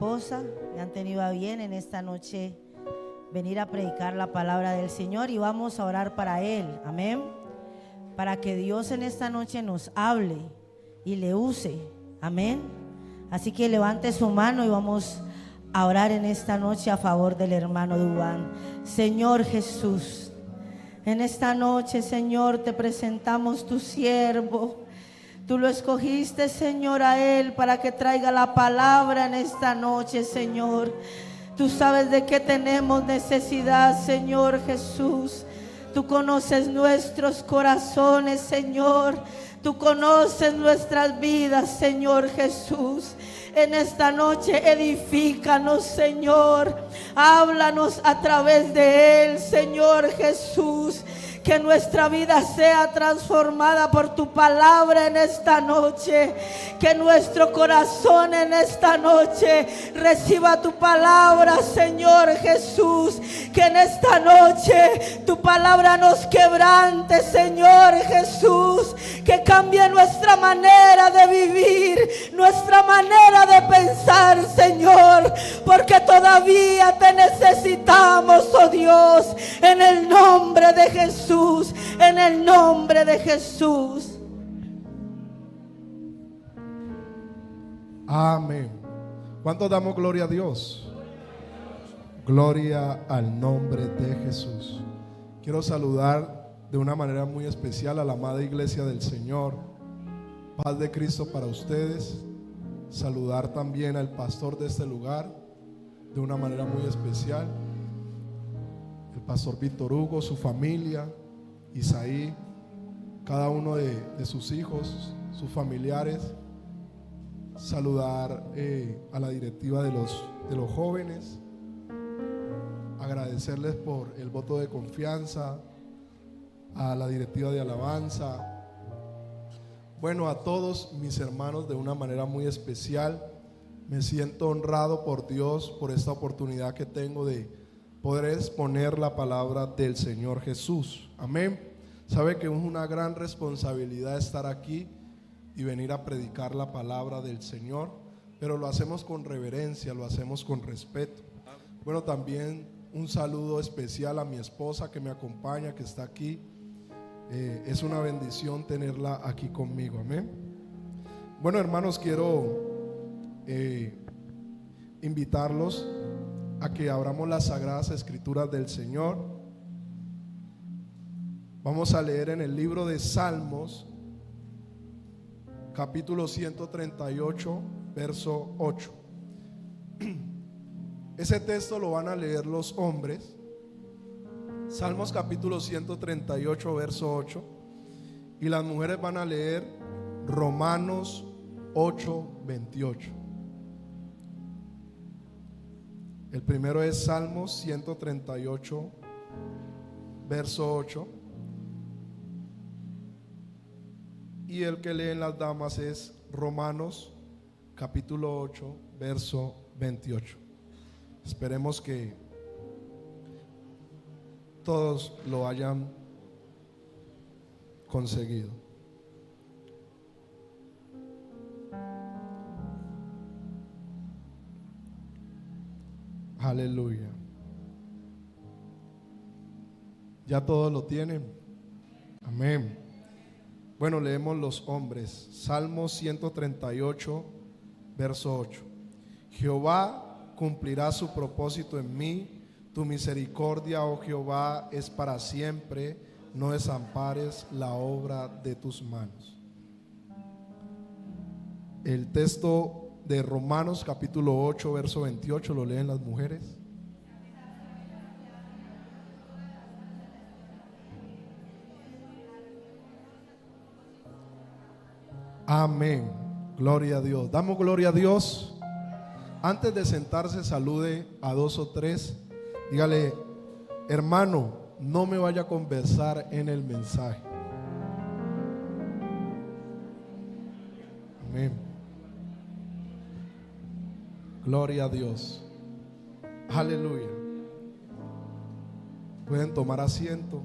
esposa, me han tenido a bien en esta noche venir a predicar la palabra del Señor y vamos a orar para Él, amén, para que Dios en esta noche nos hable y le use, amén. Así que levante su mano y vamos a orar en esta noche a favor del hermano Duván. Señor Jesús, en esta noche, Señor, te presentamos tu siervo. Tú lo escogiste, Señor, a él para que traiga la palabra en esta noche, Señor. Tú sabes de qué tenemos necesidad, Señor Jesús. Tú conoces nuestros corazones, Señor. Tú conoces nuestras vidas, Señor Jesús. En esta noche edifícanos, Señor. Háblanos a través de él, Señor Jesús. Que nuestra vida sea transformada por tu palabra en esta noche. Que nuestro corazón en esta noche reciba tu palabra, Señor Jesús. Que en esta noche tu palabra nos quebrante, Señor Jesús. Que cambie nuestra manera de vivir, nuestra manera de pensar, Señor. Porque todavía te necesitamos, oh Dios, en el nombre de Jesús. En el nombre de Jesús. Amén. ¿Cuántos damos gloria a Dios? Gloria al nombre de Jesús. Quiero saludar de una manera muy especial a la amada iglesia del Señor. Paz de Cristo para ustedes. Saludar también al pastor de este lugar de una manera muy especial. El pastor Víctor Hugo, su familia, Isaí, cada uno de sus hijos, sus familiares. Saludar a la directiva de los jóvenes. Agradecerles por el voto de confianza. A la directiva de alabanza. Bueno, a todos mis hermanos de una manera muy especial. Me siento honrado por Dios por esta oportunidad que tengo de poder exponer la palabra del Señor Jesús. Amén. Sabe que es una gran responsabilidad estar aquí y venir a predicar la palabra del Señor, pero lo hacemos con reverencia, lo hacemos con respeto. Bueno, también un saludo especial a mi esposa que me acompaña, que está aquí. Es una bendición tenerla aquí conmigo. Amén. Bueno, hermanos, quiero invitarlos a que abramos las sagradas escrituras del Señor. Vamos a leer en el libro de Salmos, capítulo 138, verso 8. Ese texto lo van a leer los hombres. Salmos capítulo 138, verso 8. Y las mujeres van a leer Romanos 8, 28. El primero es Salmos 138, verso 8. Y el que leen las damas es Romanos capítulo 8, verso 28. Esperemos que todos lo hayan conseguido. Aleluya. ¿Ya todos lo tienen? Amén. Bueno, leemos los hombres. Salmo 138, verso 8. Jehová cumplirá su propósito en mí. Tu misericordia, oh Jehová, es para siempre. No desampares la obra de tus manos. El texto de Romanos capítulo 8, verso 28, lo leen las mujeres. Amén. Gloria a Dios. Damos gloria a Dios. Antes de sentarse, salude a dos o tres. Dígale: hermano, no me vaya a conversar en el mensaje. Amén. Gloria a Dios. Aleluya. Pueden tomar asiento.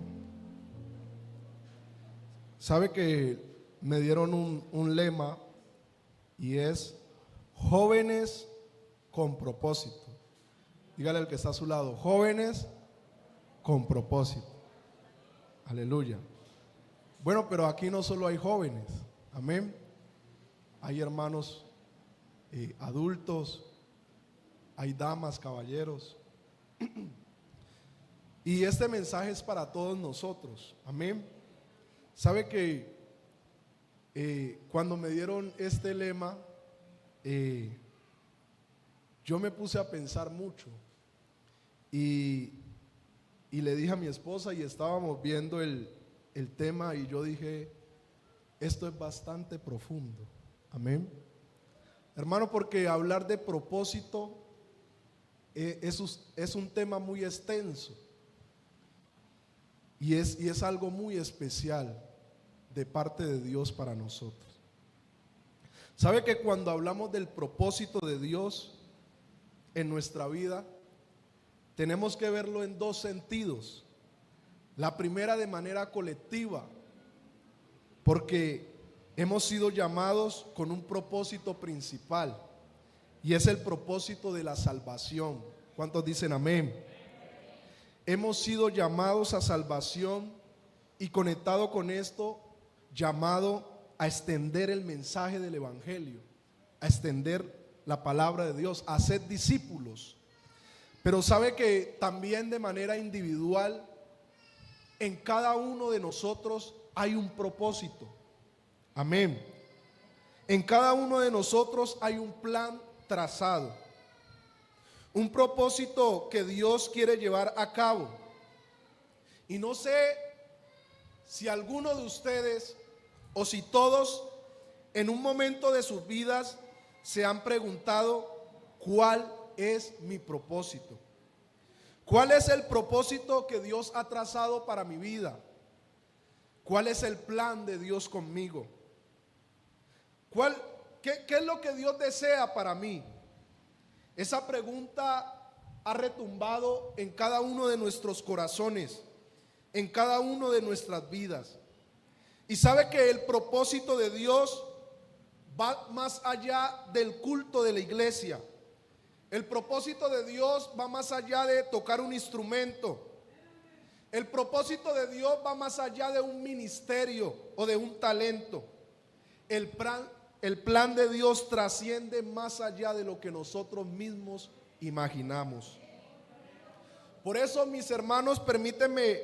Sabe que me dieron un lema y es: jóvenes con propósito. Dígale al que está a su lado, jóvenes con propósito. Aleluya. Bueno, pero aquí no solo hay jóvenes, amén. Hay hermanos adultos, hay damas, caballeros. Y este mensaje es para todos nosotros, amén. Sabe que cuando me dieron este lema, yo me puse a pensar mucho y le dije a mi esposa, y estábamos viendo el tema, y yo dije, esto es bastante profundo, amén. Hermano, porque hablar de propósito es un tema muy extenso y es algo muy especial de parte de Dios para nosotros. ¿Sabe que cuando hablamos del propósito de Dios en nuestra vida, tenemos que verlo en dos sentidos? La primera, de manera colectiva, porque hemos sido llamados con un propósito principal, y es el propósito de la salvación. ¿Cuántos dicen amén? Hemos sido llamados a salvación, y conectado con esto, llamado a extender el mensaje del evangelio, a extender la palabra de Dios, a ser discípulos. Pero sabe que también de manera individual, en cada uno de nosotros hay un propósito. Amén. En cada uno de nosotros hay un plan trazado, un propósito que Dios quiere llevar a cabo. Y no sé si alguno de ustedes o si todos en un momento de sus vidas se han preguntado, ¿cuál es mi propósito? ¿Cuál es el propósito que Dios ha trazado para mi vida? ¿Cuál es el plan de Dios conmigo? ¿Qué es lo que Dios desea para mí? Esa pregunta ha retumbado en cada uno de nuestros corazones, en cada uno de nuestras vidas. Y sabe que el propósito de Dios va más allá del culto de la iglesia. El propósito de Dios va más allá de tocar un instrumento. El propósito de Dios va más allá de un ministerio o de un talento. El plan de Dios trasciende más allá de lo que nosotros mismos imaginamos. Por eso, mis hermanos, permítanme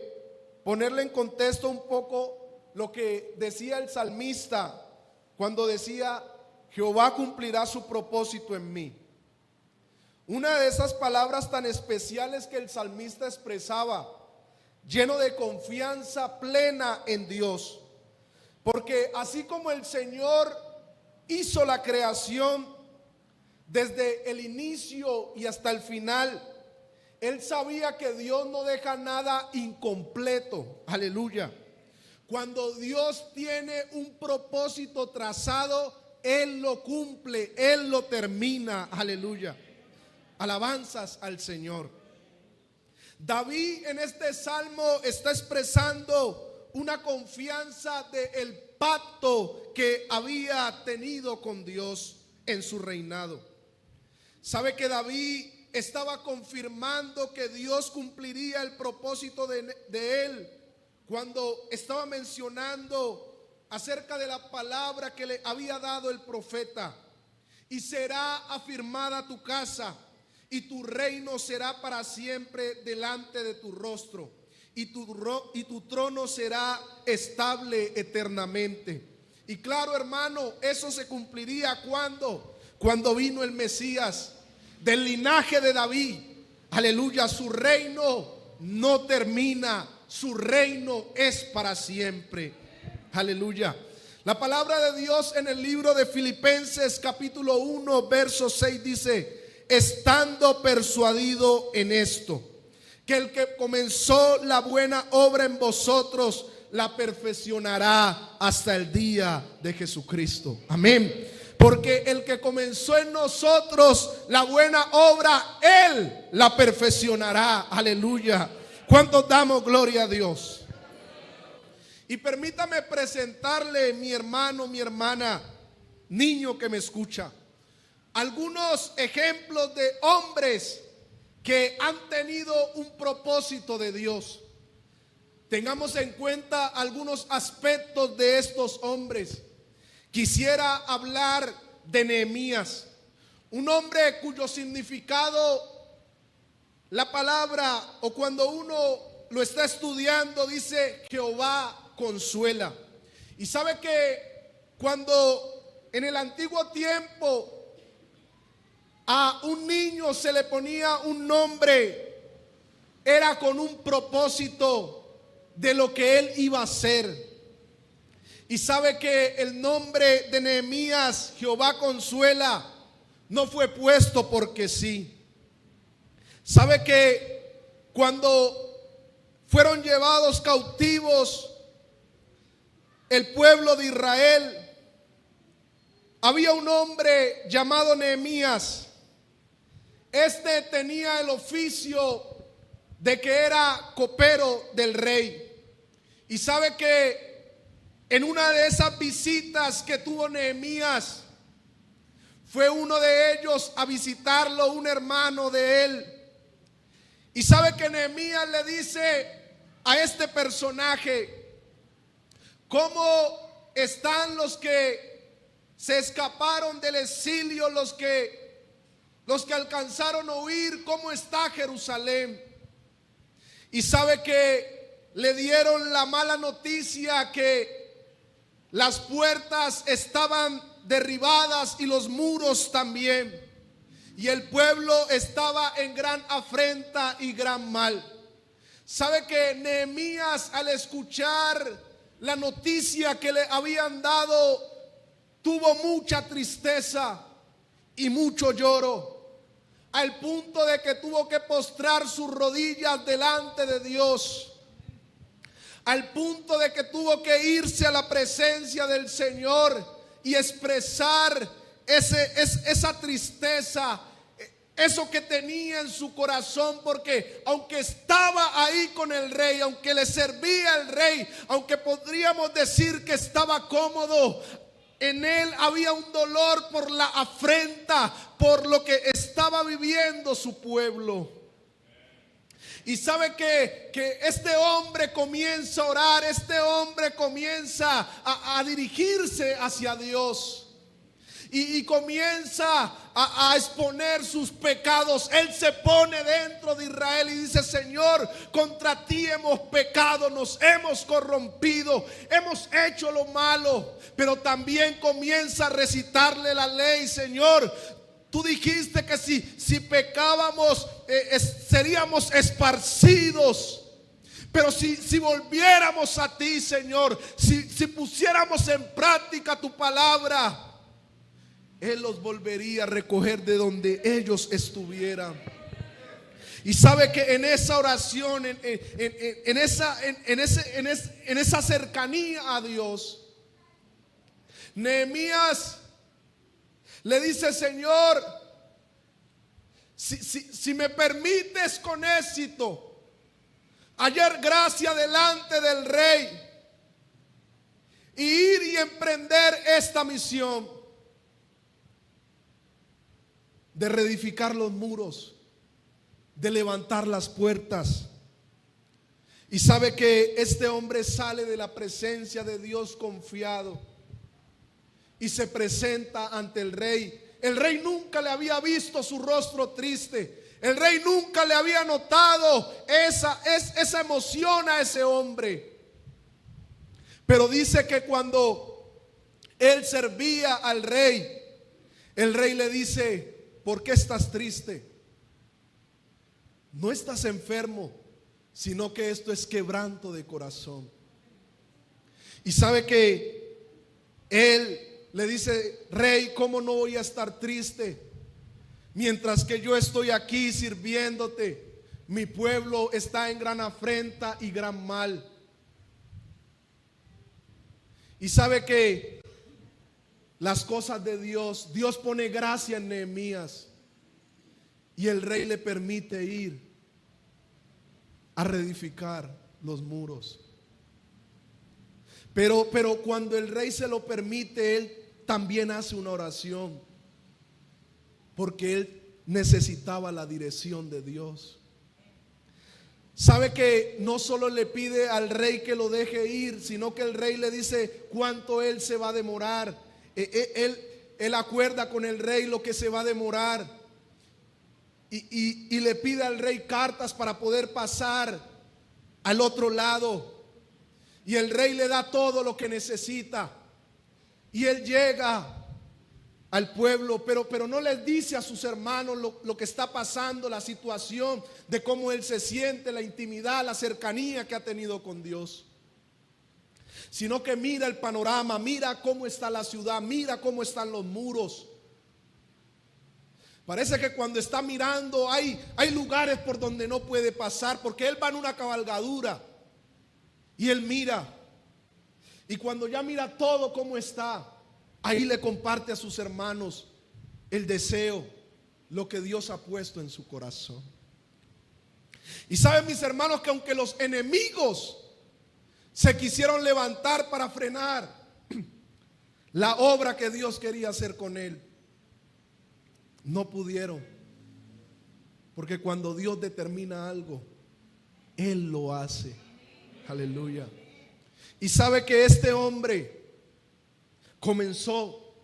ponerle en contexto un poco lo que decía el salmista cuando decía, Jehová cumplirá su propósito en mí. Una de esas palabras tan especiales que el salmista expresaba, lleno de confianza plena en Dios. Porque así como el Señor hizo la creación desde el inicio y hasta el final, Él sabía que Dios no deja nada incompleto. Aleluya. Cuando Dios tiene un propósito trazado, Él lo cumple, Él lo termina. Aleluya. Alabanzas al Señor. David en este salmo está expresando una confianza del pacto que había tenido con Dios en su reinado. Sabe que David estaba confirmando que Dios cumpliría el propósito de él cuando estaba mencionando acerca de la palabra que le había dado el profeta. Y será afirmada tu casa, y tu reino será para siempre delante de tu rostro, y tu trono será estable eternamente. Y claro, hermano, eso se cumpliría cuando vino el Mesías del linaje de David. Aleluya, su reino no termina, su reino es para siempre. Aleluya. La palabra de Dios en el libro de Filipenses capítulo 1 verso 6 dice: estando persuadido en esto, que el que comenzó la buena obra en vosotros la perfeccionará hasta el día de Jesucristo. Amén. Porque el que comenzó en nosotros la buena obra, Él la perfeccionará. Aleluya. ¿Cuántos damos gloria a Dios? Y permítame presentarle, mi hermano, mi hermana, niño que me escucha. algunos ejemplos de hombres que han tenido un propósito de Dios. Tengamos en cuenta algunos aspectos de estos hombres. Quisiera hablar de Nehemías, un hombre cuyo significado, la palabra, o cuando uno lo está estudiando, dice Jehová consuela. Y sabe que cuando en el antiguo tiempo a un niño se le ponía un nombre, era con un propósito de lo que él iba a hacer. Y sabe que el nombre de Nehemías, Jehová consuela, no fue puesto porque sí. Sabe que cuando fueron llevados cautivos el pueblo de Israel, había un hombre llamado Nehemías. Este tenía el oficio de que era copero del rey. Y sabe que en una de esas visitas que tuvo Nehemías, fue uno de ellos a visitarlo, un hermano de él. Y sabe que Nehemías le dice a este personaje: ¿cómo están los que se escaparon del exilio, los que alcanzaron a huir? ¿Cómo está Jerusalén? Y sabe que le dieron la mala noticia que las puertas estaban derribadas y los muros también, y el pueblo estaba en gran afrenta y gran mal. Sabe que Nehemías, al escuchar la noticia que le habían dado, tuvo mucha tristeza y mucho lloro, al punto de que tuvo que postrar sus rodillas delante de Dios, al punto de que tuvo que irse a la presencia del Señor y expresar esa tristeza, eso que tenía en su corazón, porque aunque estaba ahí con el rey, aunque le servía el rey, aunque podríamos decir que estaba cómodo, en él había un dolor por la afrenta, por lo que estaba viviendo su pueblo. Y sabe que este hombre comienza a orar, este hombre comienza a dirigirse hacia Dios. Y comienza a exponer sus pecados. Él se pone dentro de Israel y dice: Señor, contra ti hemos pecado, nos hemos corrompido, hemos hecho lo malo. Pero también comienza a recitarle la ley. Señor, tú dijiste que si pecábamos seríamos esparcidos. Pero si volviéramos a ti, Señor, si pusiéramos en práctica tu palabra, Él los volvería a recoger de donde ellos estuvieran. Y sabe que en esa oración, en esa cercanía a Dios, Nehemías le dice: Señor, si me permites con éxito hallar gracia delante del rey y ir y emprender esta misión de reedificar los muros, de levantar las puertas. Y sabe que este hombre sale de la presencia de Dios confiado y se presenta ante el rey. El rey nunca le había visto su rostro triste. El rey nunca le había notado esa emoción a ese hombre. Pero dice que cuando él servía al rey, el rey le dice: ¿por qué estás triste? No estás enfermo, sino que esto es quebranto de corazón. Y sabe que él le dice: Rey, ¿cómo no voy a estar triste? Mientras que yo estoy aquí sirviéndote, mi pueblo está en gran afrenta y gran mal. Y sabe que las cosas de Dios pone gracia en Nehemías, y el rey le permite ir a reedificar los muros. Pero cuando el rey se lo permite, él también hace una oración. porque él necesitaba la dirección de Dios. Sabe que no solo le pide al rey que lo deje ir, sino que el rey le dice cuánto él se va a demorar. Él acuerda con el rey lo que se va a demorar y le pide al rey cartas para poder pasar al otro lado. Y el rey le da todo lo que necesita. Y él llega al pueblo, pero no les dice a sus hermanos lo que está pasando, la situación, de cómo él se siente, la intimidad, la cercanía que ha tenido con Dios, sino que mira el panorama, mira cómo está la ciudad, mira cómo están los muros. Parece que cuando está mirando hay lugares por donde no puede pasar, porque él va en una cabalgadura y él mira, y cuando ya mira todo cómo está, ahí le comparte a sus hermanos el deseo, lo que Dios ha puesto en su corazón. Y saben, mis hermanos, que aunque los enemigos se quisieron levantar para frenar la obra que Dios quería hacer con él, no pudieron. Porque cuando Dios determina algo, Él lo hace. Aleluya. Y sabe que este hombre comenzó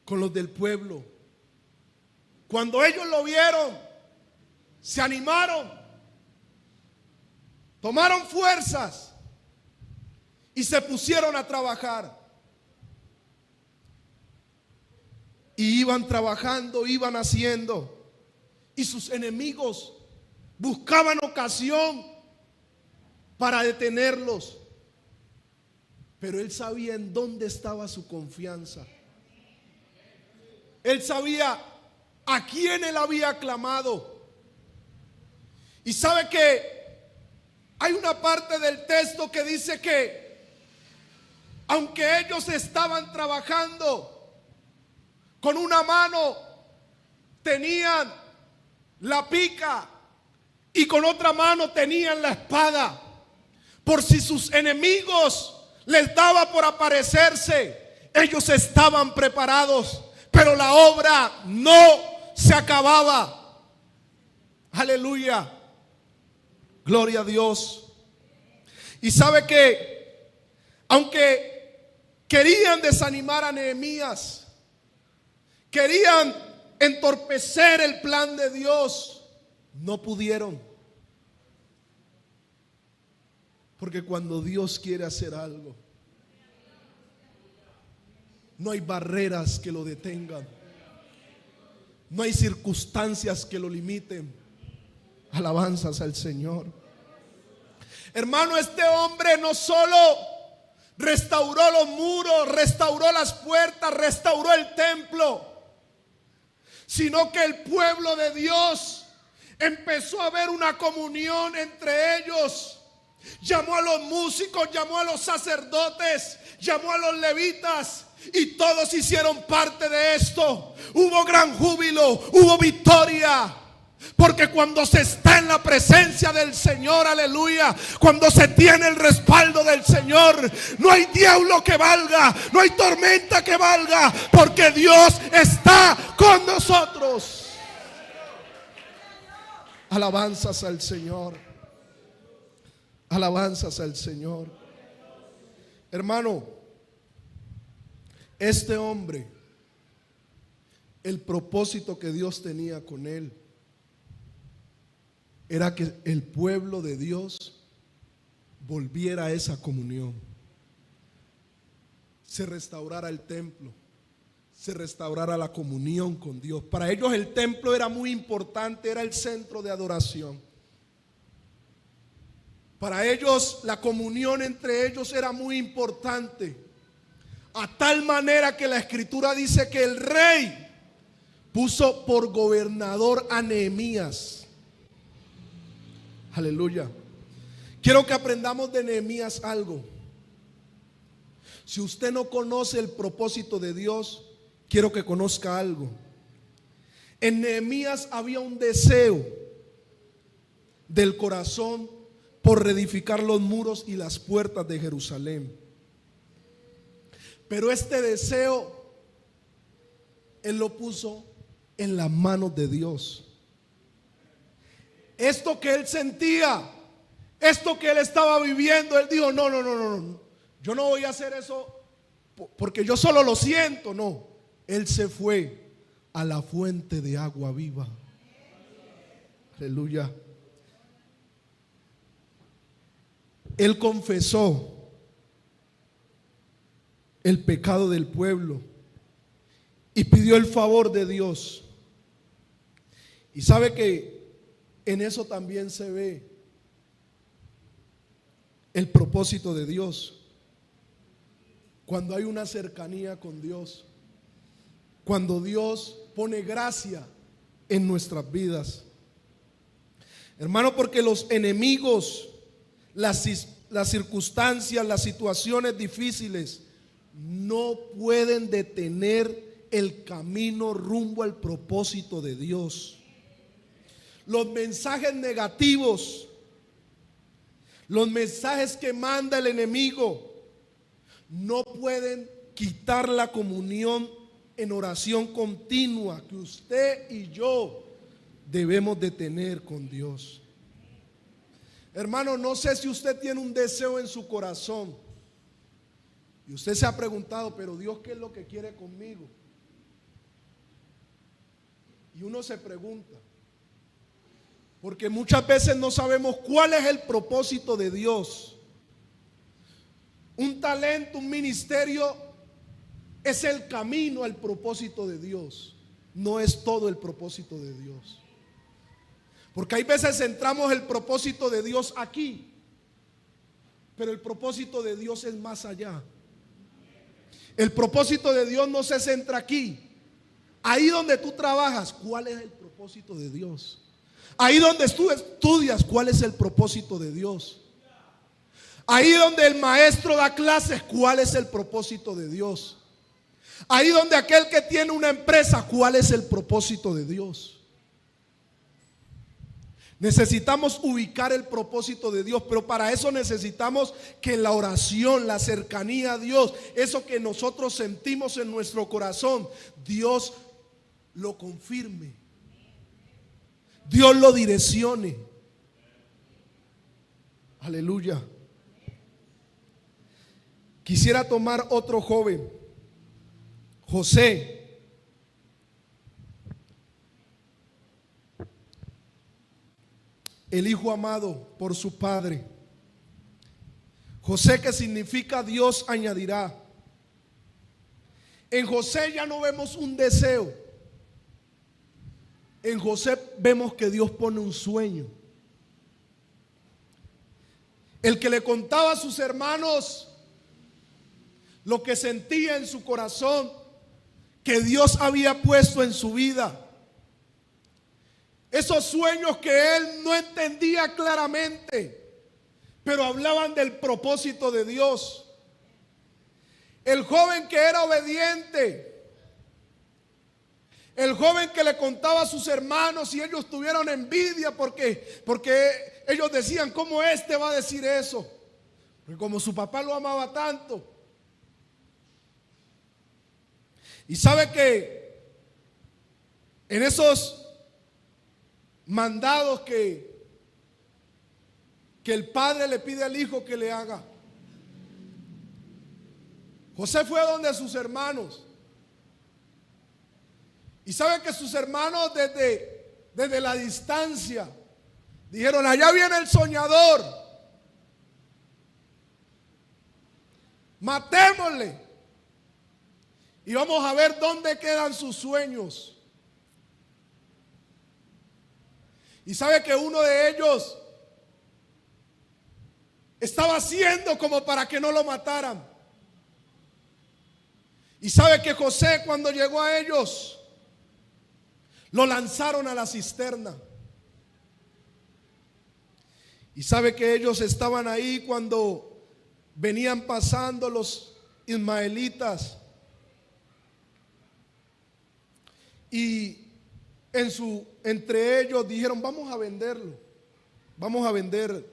con los del pueblo. Cuando ellos lo vieron, se animaron, tomaron fuerzas y se pusieron a trabajar. Y iban trabajando, iban haciendo, y sus enemigos buscaban ocasión para detenerlos. Pero él sabía en dónde estaba su confianza. Él sabía a quién él había clamado. Y sabe que hay una parte del texto que dice que aunque ellos estaban trabajando, con una mano tenían la pica y con otra mano tenían la espada, por si sus enemigos les daba por aparecerse, ellos estaban preparados. Pero la obra no se acababa. Aleluya. Gloria a Dios. Y sabe que aunque querían desanimar a Nehemías, querían entorpecer el plan de Dios, no pudieron. Porque cuando Dios quiere hacer algo, no hay barreras que lo detengan, no hay circunstancias que lo limiten. Alabanzas al Señor. Hermano, este hombre no solo restauró los muros, restauró las puertas, restauró el templo, sino que el pueblo de Dios empezó a ver una comunión entre ellos. Llamó a los músicos, llamó a los sacerdotes, llamó a los levitas, y todos hicieron parte de esto. Hubo gran júbilo, hubo victoria. Porque cuando se está en la presencia del Señor, aleluya, cuando se tiene el respaldo del Señor, no hay diablo que valga, no hay tormenta que valga, porque Dios está con nosotros. Alabanzas al Señor. Alabanzas al Señor. Hermano, este hombre, el propósito que Dios tenía con él era que el pueblo de Dios volviera a esa comunión, se restaurara el templo, se restaurara la comunión con Dios. Para ellos el templo era muy importante, era el centro de adoración. Para ellos la comunión entre ellos era muy importante, a tal manera que la Escritura dice que el rey puso por gobernador a Nehemías. Aleluya. Quiero que aprendamos de Nehemías algo. Si usted no conoce el propósito de Dios, quiero que conozca algo. En Nehemías había un deseo del corazón por reedificar los muros y las puertas de Jerusalén. Pero este deseo él lo puso en las manos de Dios. Esto que él sentía, esto que él estaba viviendo, él dijo, no, yo no voy a hacer eso porque yo solo lo siento, no. Él se fue a la fuente de agua viva. Aleluya. Él confesó el pecado del pueblo y pidió el favor de Dios. Y sabe que en eso también se ve el propósito de Dios. Cuando hay una cercanía con Dios, cuando Dios pone gracia en nuestras vidas. Hermano, porque los enemigos, las circunstancias, las situaciones difíciles no pueden detener el camino rumbo al propósito de Dios. Los mensajes negativos, los mensajes que manda el enemigo, no pueden quitar la comunión en oración continua que usted y yo debemos de tener con Dios. Hermano, no sé si usted tiene un deseo en su corazón y usted se ha preguntado, pero Dios, ¿qué es lo que quiere conmigo? Y uno se pregunta, porque muchas veces no sabemos cuál es el propósito de Dios. Un talento, un ministerio es el camino al propósito de Dios, no es todo el propósito de Dios. Porque hay veces centramos el propósito de Dios aquí, pero el propósito de Dios es más allá. El propósito de Dios no se centra aquí. Ahí donde tú trabajas, ¿cuál es el propósito de Dios? Ahí donde tú estudias, ¿cuál es el propósito de Dios? Ahí donde el maestro da clases, ¿cuál es el propósito de Dios? Ahí donde aquel que tiene una empresa, ¿cuál es el propósito de Dios? Necesitamos ubicar el propósito de Dios, pero para eso necesitamos que la oración, la cercanía a Dios, eso que nosotros sentimos en nuestro corazón, Dios lo confirme, Dios lo direccione. Aleluya. Quisiera tomar otro joven, José. El hijo amado por su padre. José, que significa Dios añadirá. En José ya no vemos un deseo. En José vemos que Dios pone un sueño. El que le contaba a sus hermanos lo que sentía en su corazón, que Dios había puesto en su vida. Esos sueños que él no entendía claramente, pero hablaban del propósito de Dios. El joven que era obediente, el joven que le contaba a sus hermanos y ellos tuvieron envidia porque ellos decían, ¿cómo este va a decir eso? Porque como su papá lo amaba tanto. Y sabe que en esos mandados que el padre le pide al hijo que le haga, José fue donde sus hermanos. Y sabe que sus hermanos desde la distancia dijeron, allá viene el soñador, matémosle y vamos a ver dónde quedan sus sueños. Y sabe que uno de ellos estaba haciendo como para que no lo mataran. Y sabe que José, cuando llegó a ellos, lo lanzaron a la cisterna. Y sabe que ellos estaban ahí cuando venían pasando los ismaelitas. Y entre ellos dijeron, vamos a venderlo, vamos a vender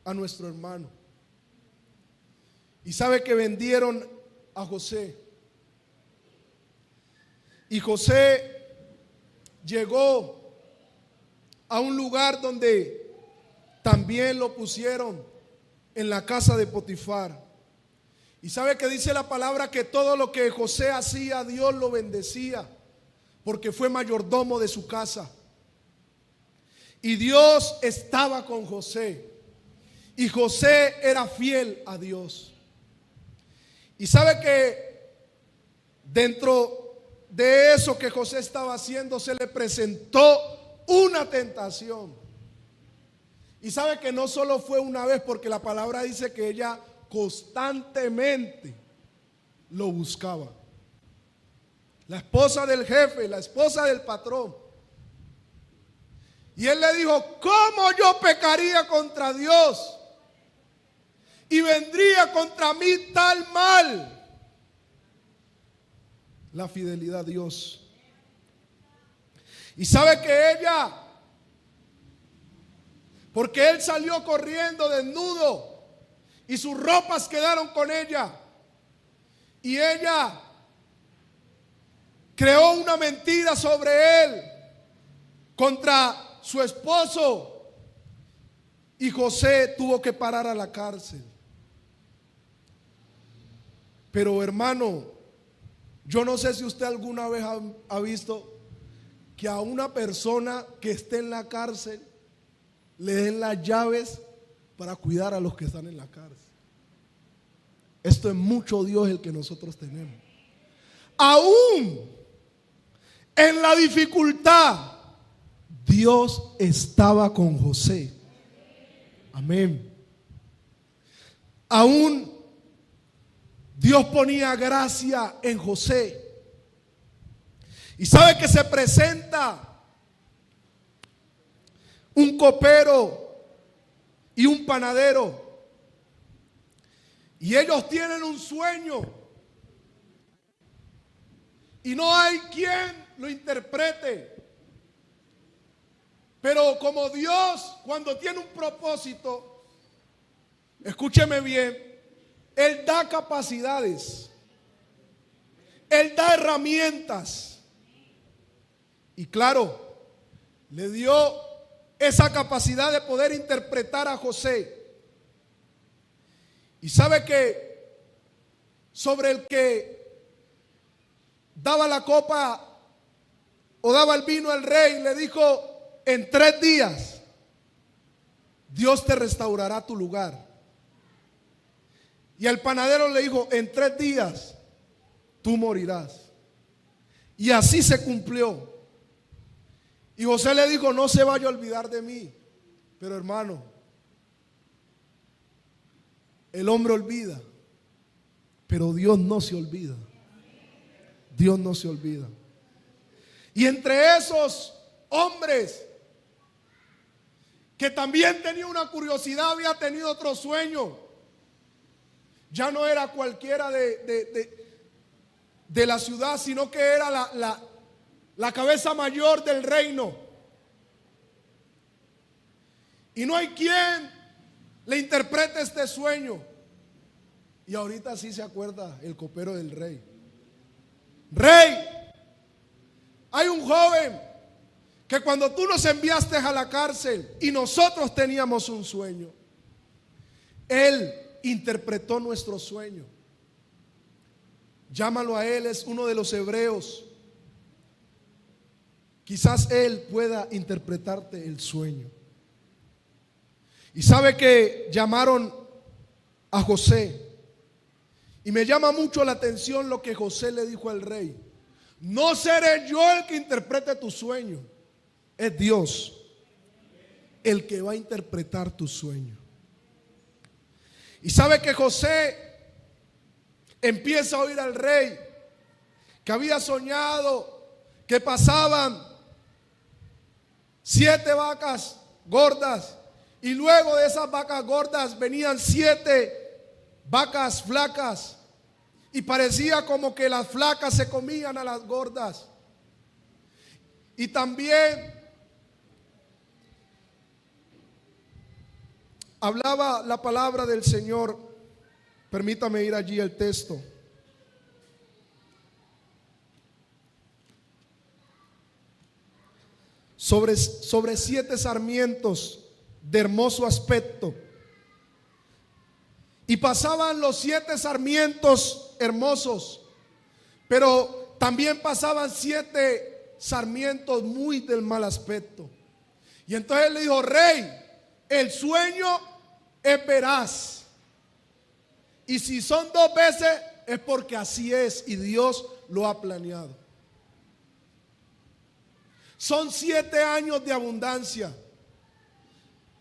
a nuestro hermano. Y sabe que vendieron a José. Y José llegó a un lugar donde también lo pusieron en la casa de Potifar. Y sabe que dice la palabra que todo lo que José hacía, Dios lo bendecía, porque fue mayordomo de su casa. Y Dios estaba con José. Y José era fiel a Dios. Y sabe que dentro de eso que José estaba haciendo, se le presentó una tentación. Y sabe que no solo fue una vez, porque la palabra dice que ella constantemente lo buscaba. La esposa del jefe, la esposa del patrón. Y él le dijo: ¿cómo yo pecaría contra Dios y vendría contra mí tal mal? La fidelidad a Dios. Y sabe que ella, porque él salió corriendo desnudo y sus ropas quedaron con ella, y ella creó una mentira sobre él contra su esposo, y José tuvo que parar a la cárcel. Pero hermano, yo no sé si usted alguna vez ha visto que a una persona que esté en la cárcel le den las llaves para cuidar a los que están en la cárcel. Esto es mucho Dios el que nosotros tenemos. Aún en la dificultad, Dios estaba con José. Amén. Aún Dios ponía gracia en José. Y sabe que se presenta un copero y un panadero, y ellos tienen un sueño, y no hay quien lo interprete. Pero como Dios, cuando tiene un propósito, escúcheme bien, Él da capacidades, Él da herramientas. Y claro, le dio esa capacidad de poder interpretar a José. Y sabe que sobre el que daba la copa o daba el vino al rey, le dijo: en 3 días Dios te restaurará tu lugar. Y al panadero le dijo: en 3 días tú morirás. Y así se cumplió. Y José le dijo: no se vaya a olvidar de mí. Pero hermano, el hombre olvida, pero Dios no se olvida. Dios no se olvida. Y entre esos hombres que también tenía una curiosidad, había tenido otro sueño. Ya no era cualquiera de la ciudad, sino que era la cabeza mayor del reino. Y no hay quien le interprete este sueño. Y ahorita sí se acuerda el copero del rey. Rey, hay un joven que cuando tú nos enviaste a la cárcel y nosotros teníamos un sueño, él interpretó nuestro sueño. Llámalo a él, es uno de los hebreos. Quizás él pueda interpretarte el sueño. Y sabe que llamaron a José. Y me llama mucho la atención lo que José le dijo al rey: no seré yo el que interprete tu sueño, es Dios el que va a interpretar tu sueño. Y sabe que José empieza a oír al rey que había soñado que pasaban 7 vacas gordas, y luego de esas vacas gordas venían 7 vacas flacas, y parecía como que las flacas se comían a las gordas. Y también hablaba la palabra del Señor. Permítame ir allí al texto. sobre 7 sarmientos de hermoso aspecto. Y pasaban los 7 sarmientos hermosos, pero también pasaban 7 sarmientos muy del mal aspecto. Y entonces él le dijo: rey, el sueño es veraz, y si son 2 veces es porque así es y Dios lo ha planeado. Son 7 años de abundancia,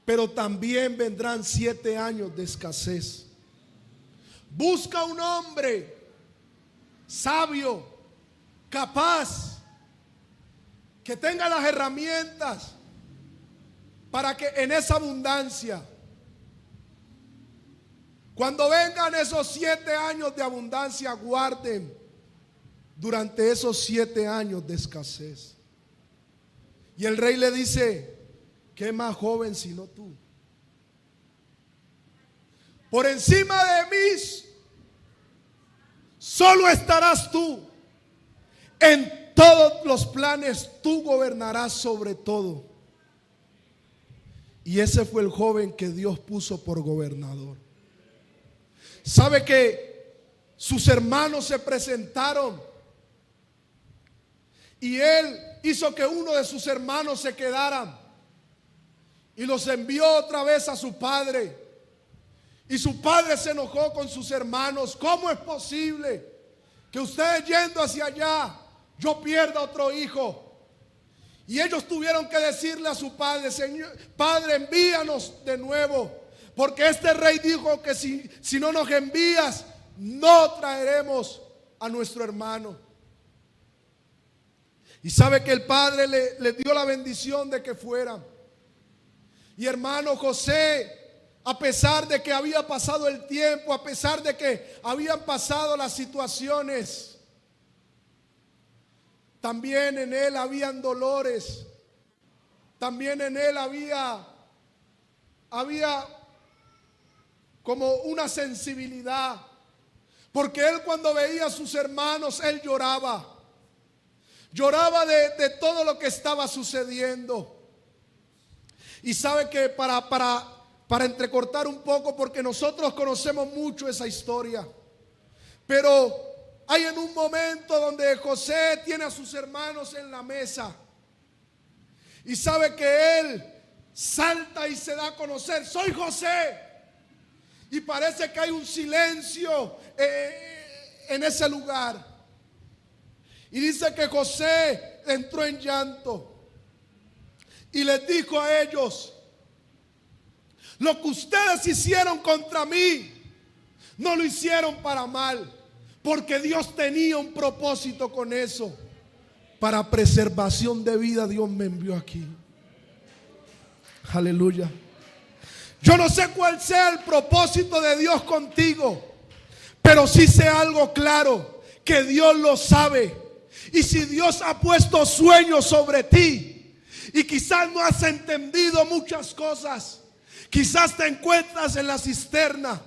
pero también vendrán 7 años de escasez. Busca un hombre sabio, capaz, que tenga las herramientas para que en esa abundancia, cuando vengan esos 7 años de abundancia, guarden durante esos 7 años de escasez. Y el rey le dice: ¿qué más joven sino tú? Por encima de mí solo estarás tú. En todos los planes tú gobernarás sobre todo. Y ese fue el joven que Dios puso por gobernador. ¿Sabe que sus hermanos se presentaron? Y él hizo que uno de sus hermanos se quedara y los envió otra vez a su padre. Y su padre se enojó con sus hermanos. ¿Cómo es posible que ustedes yendo hacia allá yo pierda otro hijo? Y ellos tuvieron que decirle a su padre: Señor, Padre, envíanos de nuevo, porque este rey dijo que si no nos envías, no traeremos a nuestro hermano. Y sabe que el padre le dio la bendición de que fueran. Y hermano José, a pesar de que había pasado el tiempo, a pesar de que habían pasado las situaciones, también en él habían dolores. También en él había como una sensibilidad. Porque él, cuando veía a sus hermanos, él lloraba. Lloraba de todo lo que estaba sucediendo. Y sabe que para entrecortar un poco, porque nosotros conocemos mucho esa historia, pero hay en un momento donde José tiene a sus hermanos en la mesa y sabe que él salta y se da a conocer: soy José. Y parece que hay un silencio en ese lugar. Y dice que José entró en llanto y les dijo a ellos: lo que ustedes hicieron contra mí, no lo hicieron para mal, porque Dios tenía un propósito con eso. Para preservación de vida, Dios me envió aquí. Aleluya. Yo no sé cuál sea el propósito de Dios contigo, pero sí sé algo claro: que Dios lo sabe. Y si Dios ha puesto sueños sobre ti y quizás no has entendido muchas cosas, quizás te encuentras en la cisterna,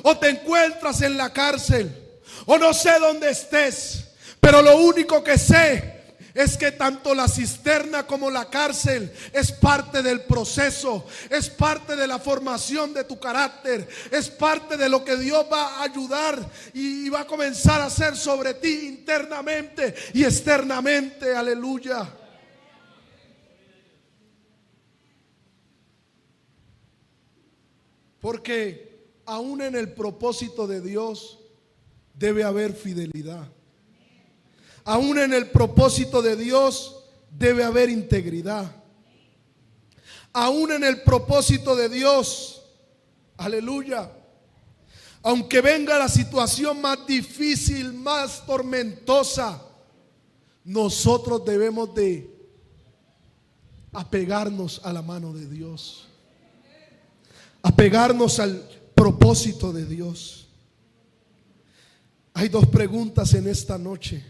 o te encuentras en la cárcel, o no sé dónde estés, pero lo único que sé es que tanto la cisterna como la cárcel es parte del proceso, es parte de la formación de tu carácter, es parte de lo que Dios va a ayudar y va a comenzar a hacer sobre ti internamente y externamente. Aleluya. Porque aún en el propósito de Dios debe haber fidelidad. Aún en el propósito de Dios debe haber integridad. Aún en el propósito de Dios, aleluya, aunque venga la situación más difícil, más tormentosa, nosotros debemos de apegarnos a la mano de Dios, apegarnos al propósito de Dios. Hay 2 preguntas en esta noche.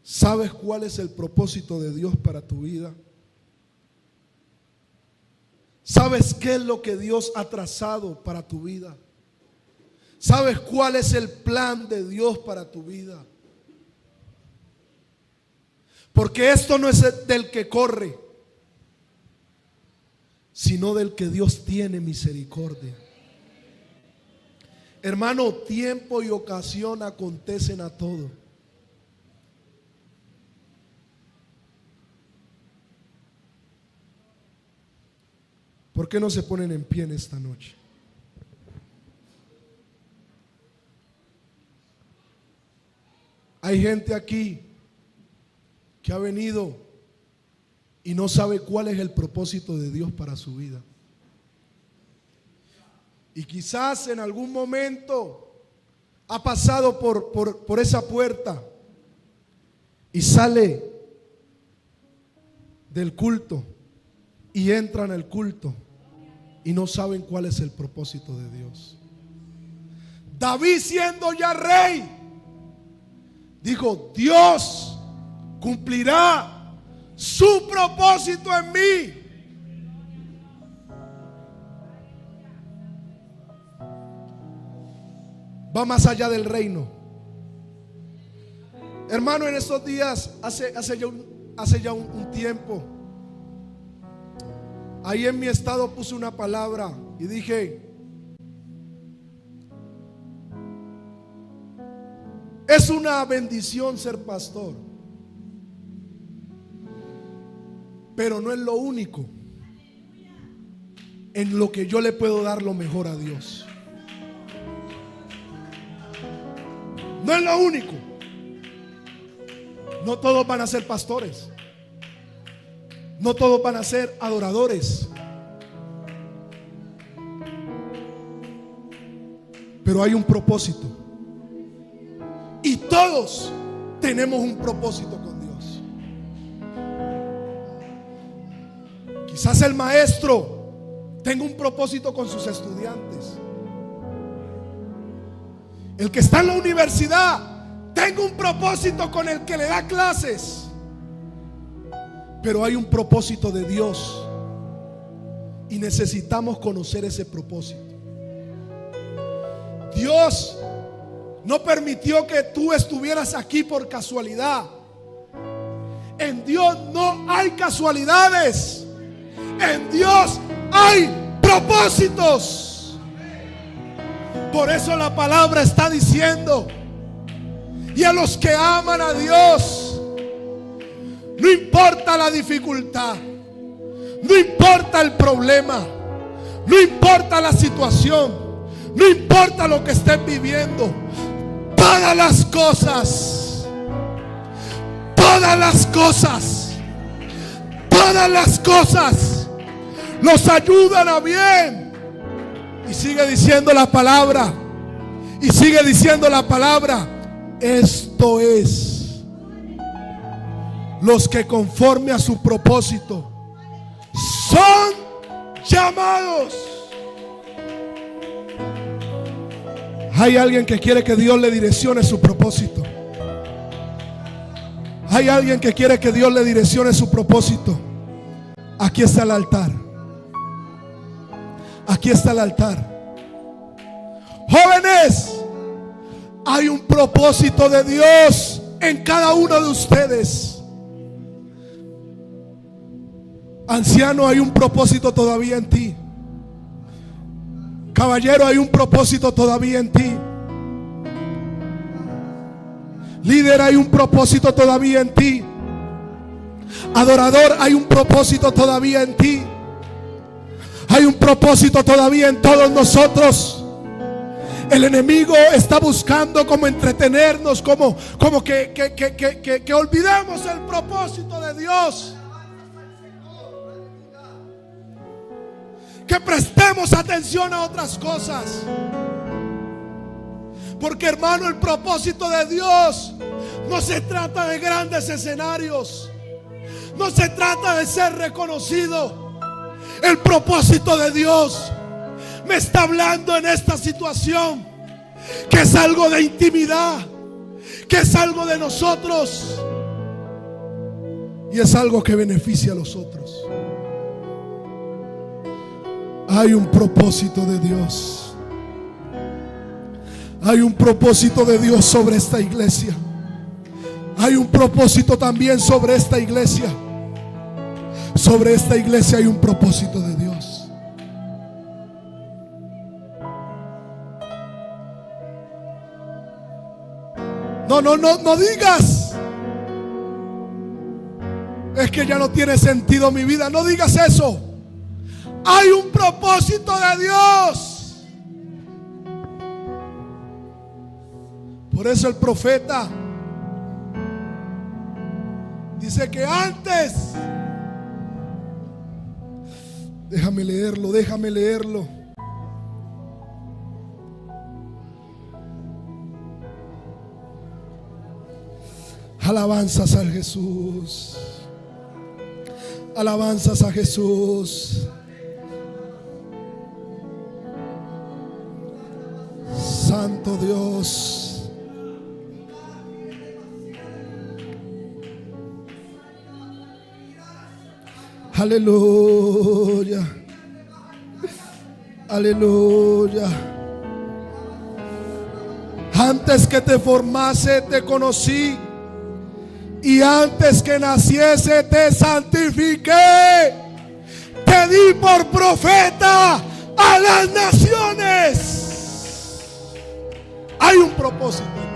¿Sabes cuál es el propósito de Dios para tu vida? ¿Sabes qué es lo que Dios ha trazado para tu vida? ¿Sabes cuál es el plan de Dios para tu vida? Porque esto no es del que corre, sino del que Dios tiene misericordia. Hermano, tiempo y ocasión acontecen a todo. ¿Por qué no se ponen en pie en esta noche? Hay gente aquí que ha venido y no sabe cuál es el propósito de Dios para su vida. Y quizás en algún momento ha pasado por esa puerta y sale del culto y entra en el culto y no saben cuál es el propósito de Dios. David, siendo ya rey, dijo: Dios cumplirá su propósito en mí. Va más allá del reino. Hermano, en estos días, hace ya un tiempo, ahí en mi estado puse una palabra y dije: es una bendición ser pastor, pero no es lo único en lo que yo le puedo dar lo mejor a Dios. No es lo único. No todos van a ser pastores. No todos van a ser adoradores. Pero hay un propósito. Y todos tenemos un propósito con Dios. Quizás el maestro tenga un propósito con sus estudiantes. El que está en la universidad tenga un propósito con el que le da clases. Pero hay un propósito de Dios y necesitamos conocer ese propósito. Dios no permitió que tú estuvieras aquí por casualidad. En Dios no hay casualidades. En Dios hay propósitos. Por eso la palabra está diciendo: y a los que aman a Dios, no importa la dificultad, no importa el problema, no importa la situación, no importa lo que estén viviendo, todas las cosas nos ayudan a bien. Y sigue diciendo la palabra, esto es: los que conforme a su propósito son llamados. Hay alguien que quiere que Dios le direccione su propósito. Hay alguien que quiere que Dios le direccione su propósito. Aquí está el altar. Aquí está el altar. Jóvenes, hay un propósito de Dios en cada uno de ustedes. Anciano, hay un propósito todavía en ti. Caballero, hay un propósito todavía en ti. Líder, hay un propósito todavía en ti. Adorador, hay un propósito todavía en ti. Hay un propósito todavía en todos nosotros. El enemigo está buscando como entretenernos, como que olvidemos el propósito de Dios. Que prestemos atención a otras cosas. Porque, hermano, el propósito de Dios no se trata de grandes escenarios. No se trata de ser reconocido. El propósito de Dios me está hablando en esta situación, que es algo de intimidad, que es algo de nosotros y es algo que beneficia a los otros. Hay un propósito de Dios. Hay un propósito de Dios sobre esta iglesia. Hay un propósito también sobre esta iglesia. Sobre esta iglesia hay un propósito de Dios. No digas: es que ya no tiene sentido mi vida. No digas eso. Hay un propósito de Dios. Por eso el profeta dice que antes, déjame leerlo. Alabanzas a Jesús. Alabanzas a Jesús. Santo Dios. Aleluya. Aleluya. Antes que te formase te conocí, y antes que naciese te santifiqué. Te di por profeta a las naciones. Hay un propósito en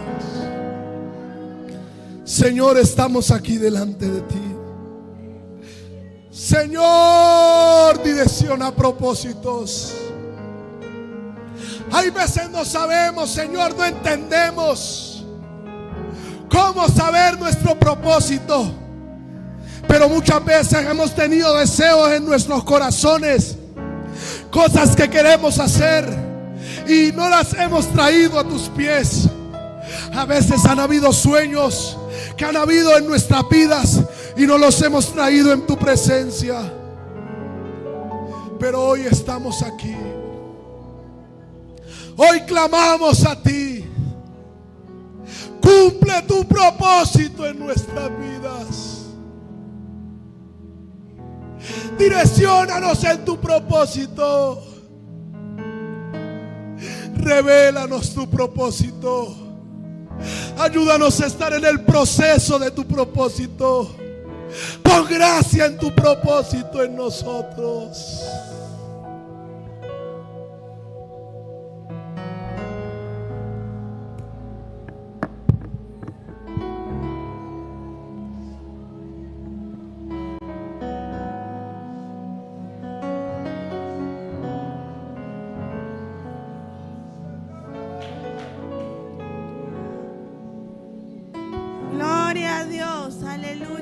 Dios. Señor, estamos aquí delante de ti. Señor, direcciona propósitos. Hay veces no sabemos, Señor, no entendemos cómo saber nuestro propósito. Pero muchas veces hemos tenido deseos en nuestros corazones, cosas que queremos hacer, y no las hemos traído a tus pies. A veces han habido sueños que han habido en nuestras vidas y no los hemos traído en tu presencia. Pero hoy estamos aquí. Hoy clamamos a ti. Cumple tu propósito en nuestras vidas. Direcciónanos en tu propósito. Revélanos tu propósito. Ayúdanos a estar en el proceso de tu propósito. Pon gracia en tu propósito en nosotros. Gloria a Dios, aleluya.